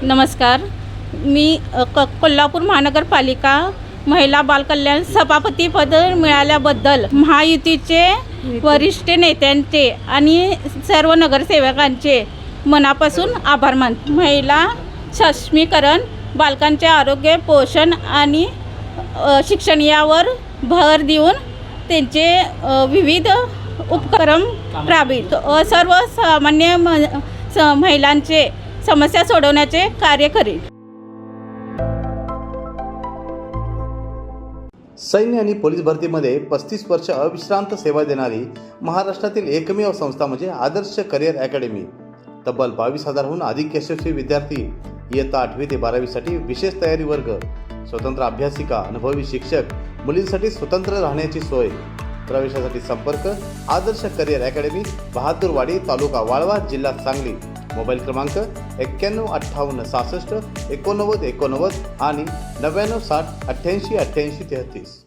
नमस्कार. मी कोल्हापूर महानगरपालिका महिला बालकल्याण सभापतीपद मिळाल्याबद्दल महायुतीचे वरिष्ठ नेत्यांचे आणि सर्व नगरसेवकांचे मनापासून आभार मानतो. महिला सक्षमीकरण, बालकांचे आरोग्य, पोषण आणि शिक्षण यावर भर देऊन त्यांचे विविध उपक्रम राबवित सर्वसामान्य महिलांचे समस्या सोडवण्याचे कार्य करेल. सैन्य आणि पोलीस भरतीमध्ये 35 वर्ष अविश्रांत सेवा देणारी महाराष्ट्रातील एकमेव संस्था म्हणजे आदर्श करिअर अकॅडमी. तब्बल 22,000हून अधिक यशस्वी विद्यार्थी इयत्ता 8वी ते 12वीसाठी विशेष तयारी वर्ग, स्वतंत्र अभ्यासिका, अनुभवी शिक्षक, मुलींसाठी स्वतंत्र राहण्याची सोय. प्रवेशासाठी संपर्क आदर्श करिअर अकॅडमी, बहादूरवाडी, तालुका वाळवा, जिल्हा सांगली. मोबाईल क्रमांक 915866 8989 आणि 9960 888833.